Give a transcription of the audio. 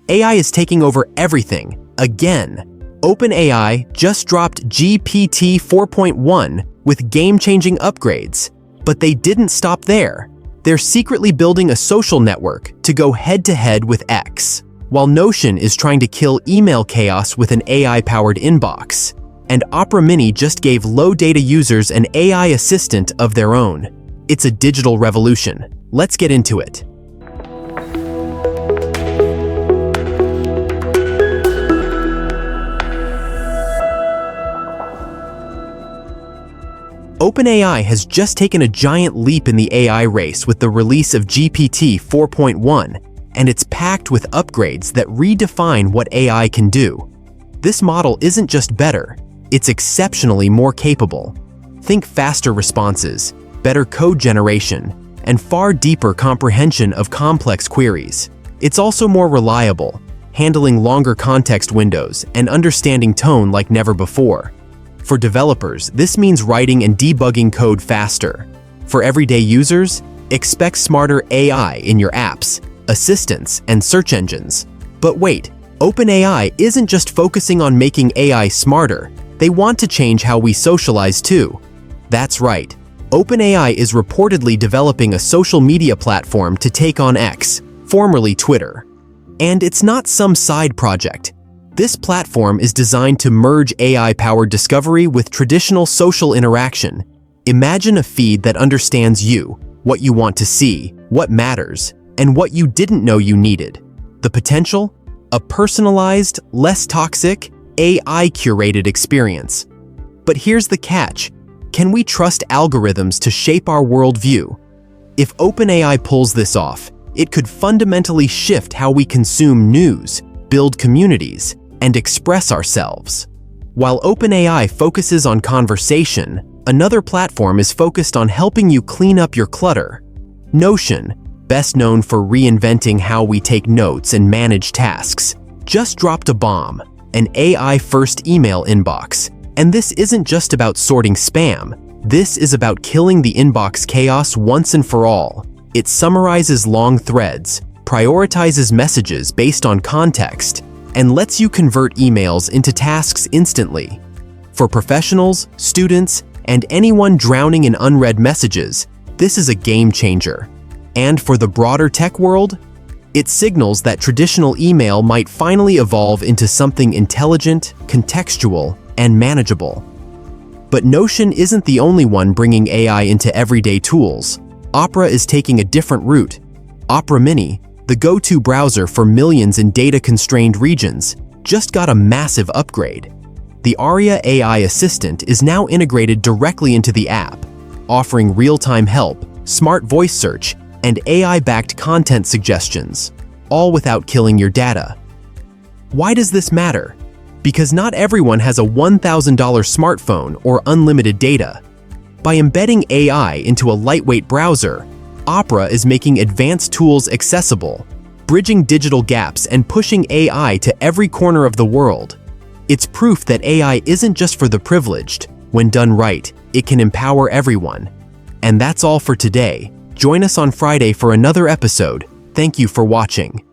AI is taking over everything, again. OpenAI just dropped GPT 4.1 with game-changing upgrades. But they didn't stop there. They're secretly building a social network to go head-to-head with X, while Notion is trying to kill email chaos with an AI-powered inbox. And Opera Mini just gave low-data users an AI assistant of their own. It's a digital revolution. Let's get into it. OpenAI has just taken a giant leap in the AI race with the release of GPT 4.1, and it's packed with upgrades that redefine what AI can do. This model isn't just better, it's exceptionally more capable. Think faster responses, better code generation, and far deeper comprehension of complex queries. It's also more reliable, handling longer context windows and understanding tone like never before. For developers, this means writing and debugging code faster. For everyday users, expect smarter AI in your apps, assistants, and search engines. But wait, OpenAI isn't just focusing on making AI smarter, they want to change how we socialize too. That's right, OpenAI is reportedly developing a social media platform to take on X, formerly Twitter. And it's not some side project. This platform is designed to merge AI-powered discovery with traditional social interaction. Imagine a feed that understands you, what you want to see, what matters, and what you didn't know you needed. The potential? A personalized, less toxic, AI-curated experience. But here's the catch. Can we trust algorithms to shape our worldview? If OpenAI pulls this off, it could fundamentally shift how we consume news, build communities, and express ourselves. While OpenAI focuses on conversation, another platform is focused on helping you clean up your clutter. Notion, best known for reinventing how we take notes and manage tasks, just dropped a bomb, an AI-first email inbox. And this isn't just about sorting spam. This is about killing the inbox chaos once and for all. It summarizes long threads, prioritizes messages based on context, and lets you convert emails into tasks instantly. For professionals, students, and anyone drowning in unread messages, this is a game changer. And for the broader tech world, it signals that traditional email might finally evolve into something intelligent, contextual, and manageable. But Notion isn't the only one bringing AI into everyday tools. Opera is taking a different route. Opera Mini, the go-to browser for millions in data-constrained regions, just got a massive upgrade. The Aria AI assistant is now integrated directly into the app, offering real-time help, smart voice search, and AI-backed content suggestions, all without killing your data. Why does this matter? Because not everyone has a $1,000 smartphone or unlimited data. By embedding AI into a lightweight browser, Opera is making advanced tools accessible, bridging digital gaps and pushing AI to every corner of the world. It's proof that AI isn't just for the privileged. When done right, it can empower everyone. And that's all for today. Join us on Friday for another episode. Thank you for watching.